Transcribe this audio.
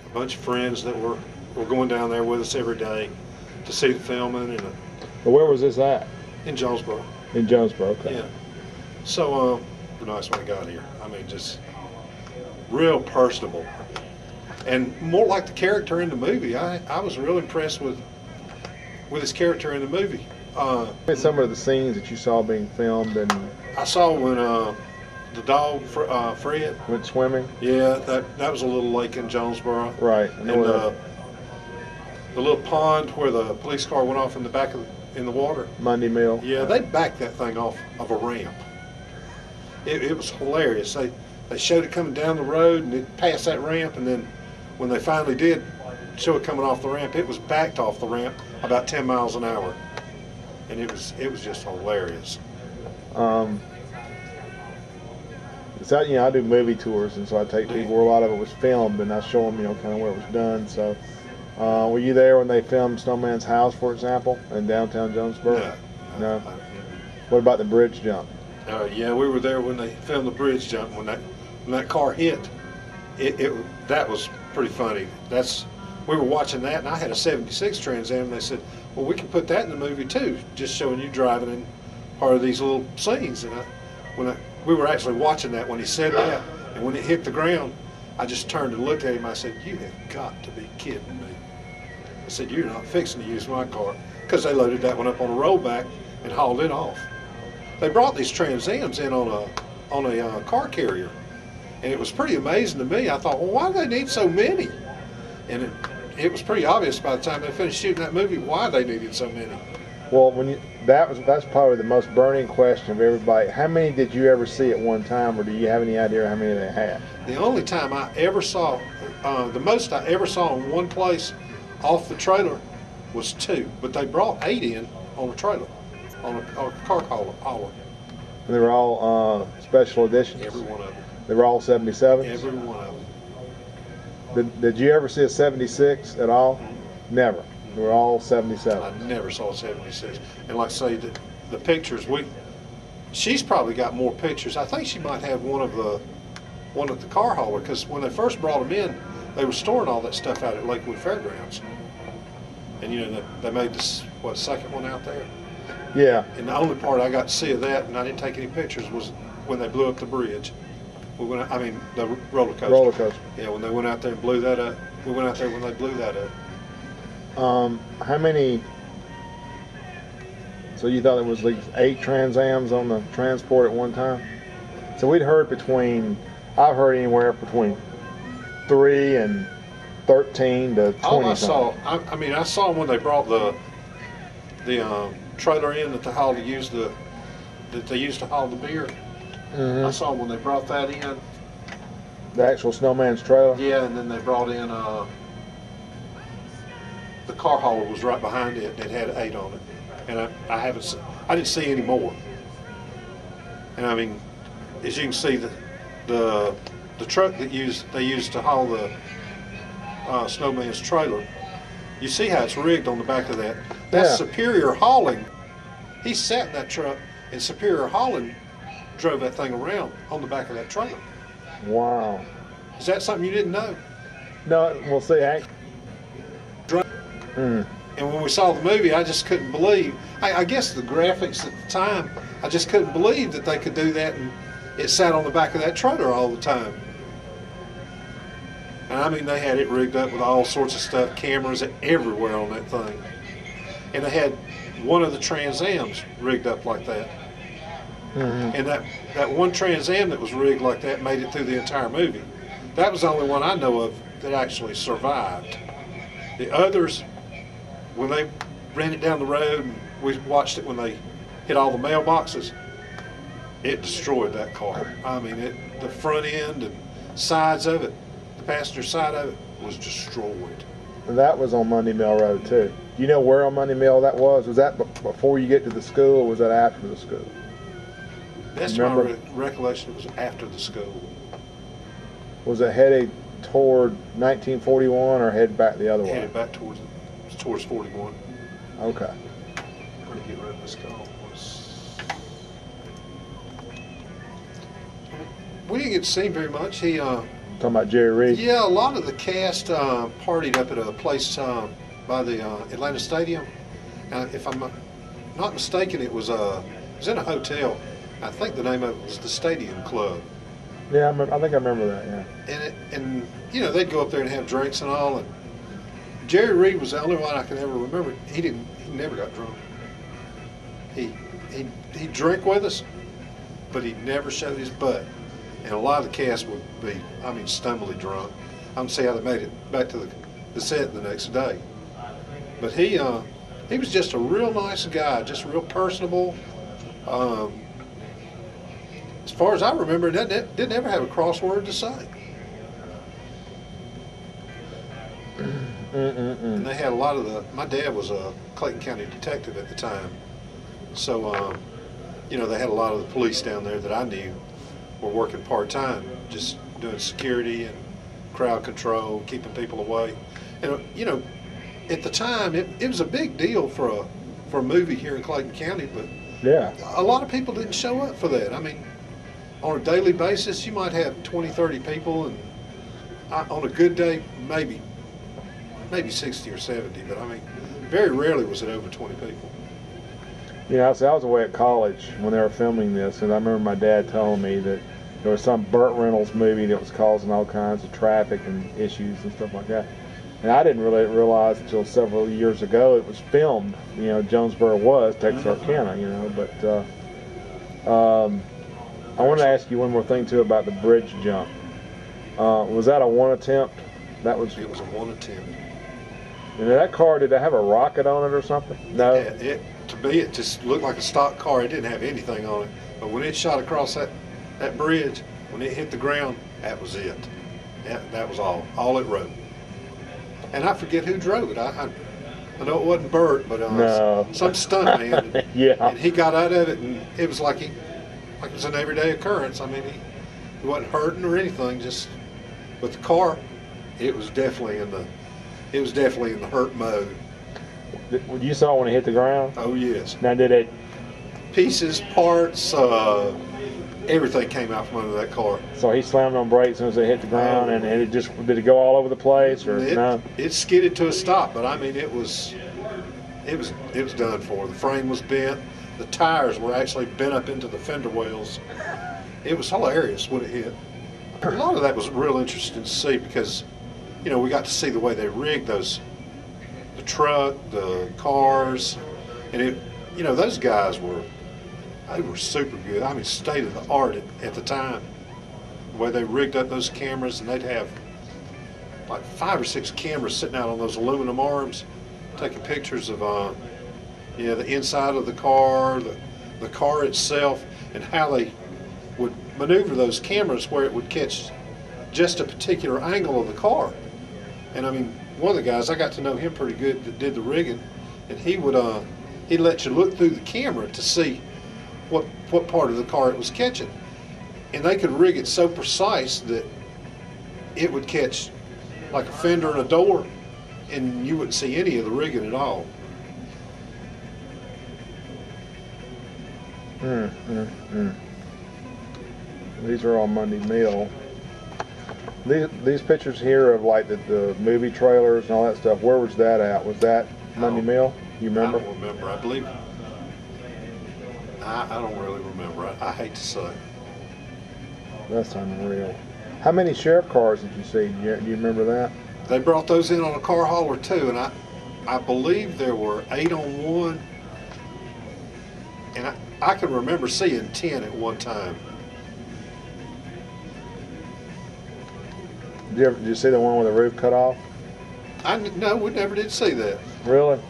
a bunch of friends that were going down there with us every day to see the filming and But where was this at? in Jonesboro. In Jonesboro, okay. Yeah. So, nice when I got here. I mean, just real personable. And more like the character in the movie. I was real impressed with his character in the movie. Some of the scenes that you saw being filmed and I saw when the dog, Fred, went swimming. yeah, that was a little lake in Jonesboro. Right. And the little pond where the police car went off in the back in the water. Monday Mill. Yeah, they backed that thing off of a ramp. It was hilarious. They showed it coming down the road and it passed that ramp, and then when they finally did show it coming off the ramp, it was backed off the ramp about 10 miles an hour, and it was just hilarious. So, you know, I do movie tours, and so I take people where a lot of it was filmed, and I show them, you know, kind of where it was done. So, were you there when they filmed Snowman's house, for example, in downtown Jonesboro? No. What about the bridge jump? Yeah, we were there when they filmed the bridge jump. When that car hit, that was pretty funny. We were watching that, and I had a '76 Trans Am, and they said, "Well, we can put that in the movie too, just showing you driving in part of these little scenes." And we were actually watching that when he said that, and when it hit the ground, I just turned and looked at him. I said, "You have got to be kidding me!" I said, "You're not fixing to use my car," because they loaded that one up on a rollback and hauled it off. They brought these Trans Ams in on a car carrier, and it was pretty amazing to me. I thought, well, why do they need so many? And it was pretty obvious by the time they finished shooting that movie why they needed so many. Well, that's probably the most burning question of everybody. How many did you ever see at one time, or do you have any idea how many they had? The only time I ever saw, the most I ever saw in one place off the trailer was 2, but they brought 8 in on a trailer, on a car hauler. And they were all special editions? Every one of them. They were all 77s? Every one of them. Did you ever see a 76 at all? Never. They were all 77. I never saw a 76. And like I say, the pictures, she's probably got more pictures. I think she might have one at the car hauler, because when they first brought them in, they were storing all that stuff out at Lakewood Fairgrounds. And you know, they made this, second one out there? Yeah. And the only part I got to see of that, and I didn't take any pictures, was when they blew up the bridge. The roller coaster. Roller coaster. Yeah, when they went out there and blew that up. We went out there when they blew that up. How many? So you thought there was like 8 Trans Ams on the transport at one time? So I've heard anywhere between 3 and 13 to 20. All I saw, I saw when they brought the trailer in that they used to haul the beer. Mm-hmm. I saw when they brought that in. The actual Snowman's trailer? Yeah, and then they brought in the car hauler was right behind it, and it had 8 on it. And I didn't see any more. And I mean, as you can see, the truck they used to haul the Snowman's trailer, you see how it's rigged on the back of that. That's Superior Hauling. He sat in that truck, and Superior Hauling drove that thing around on the back of that trailer. Wow. Is that something you didn't know? No, we'll see. And when we saw the movie, I just couldn't believe. I guess the graphics at the time, I just couldn't believe that they could do that, and it sat on the back of that trailer all the time. And I mean, they had it rigged up with all sorts of stuff, cameras everywhere on that thing. And they had one of the Trans Ams rigged up like that. Mm-hmm. And that one Trans Am that was rigged like that made it through the entire movie. That was the only one I know of that actually survived. The others, when they ran it down the road, and we watched it when they hit all the mailboxes, it destroyed that car. I mean, the front end and sides of it, the passenger side of it, was destroyed. And that was on Monday Mill Road too. Do you know where on Monday Mill that was? Was that before you get to the school, or was that after the school? That's my recollection. It was after the school. Was it headed toward 1941 or headed back the other way? Headed back towards 41. Okay. Where to get rid of this call? We didn't get to see him very much. Talking about Jerry Reed. Yeah, a lot of the cast partied up at a place by the Atlanta Stadium. If I'm not mistaken, it was in a hotel. I think the name of it was the Stadium Club. Yeah, I think I remember that. Yeah. And you know, they'd go up there and have drinks and all. And Jerry Reed was the only one I can ever remember. He never got drunk. He drank with us, but he never showed his butt. And a lot of the cast would be, I mean, stumbly drunk. I don't see how they made it back to the set the next day. But he was just a real nice guy, just real personable. As far as I remember, didn't ever have a crossword to say. And they had a lot of my dad was a Clayton County detective at the time. So, you know, they had a lot of the police down there that I knew were working part-time, just doing security and crowd control, keeping people away. And, you know, at the time, it was a big deal for a movie here in Clayton County, but yeah, a lot of people didn't show up for that. I mean, on a daily basis, you might have 20, 30 people, and on a good day, maybe 60 or 70, but I mean, very rarely was it over 20 people. You know, so I was away at college when they were filming this, and I remember my dad telling me that there was some Burt Reynolds movie that was causing all kinds of traffic and issues and stuff like that. And I didn't really realize until several years ago it was filmed. You know, Jonesboro was Texarkana, you know, but I want to ask you one more thing too about the bridge jump. Was that a one attempt? It was a one attempt. And that car, did it have a rocket on it or something? No. To me, it just looked like a stock car. It didn't have anything on it. But when it shot across that bridge, when it hit the ground, that was it. That was all it wrote. And I forget who drove it. I know it wasn't Bert, but no. Some stunt man. Yeah. And he got out of it, and it was like it was an everyday occurrence. I mean, he wasn't hurting or anything. Just with the car, it was definitely in the hurt mode. You saw it when it hit the ground? Oh yes. Now did it? Pieces, parts, everything came out from under that car. So he slammed on brakes as soon as it hit the ground, and it just, did it go all over the place, or no? It skidded to a stop, but I mean it was done for. The frame was bent. The tires were actually bent up into the fender wells. It was hilarious when it hit. A lot of that was real interesting to see because, you know, we got to see the way they rigged the truck, the cars, and you know, those guys were super good. I mean, state of the art at the time. The way they rigged up those cameras, and they'd have like 5 or 6 cameras sitting out on those aluminum arms, taking pictures of the inside of the car, the car itself, and how they would maneuver those cameras where it would catch just a particular angle of the car. And I mean, one of the guys, I got to know him pretty good that did the rigging, and he'd let you look through the camera to see what part of the car it was catching. And they could rig it so precise that it would catch like a fender and a door, and you wouldn't see any of the rigging at all. These are all Monday meal. These pictures here of like the movie trailers and all that stuff, where was that at? Was that Monday meal? You remember? I don't remember. I believe. I don't really remember. I hate to say. That's unreal. How many sheriff cars did you see? Do you remember that? They brought those in on a car hauler too, and I believe there were 8 on one, and I can remember seeing 10 at one time. Did you see the one with the roof cut off? No, we never did see that. Really?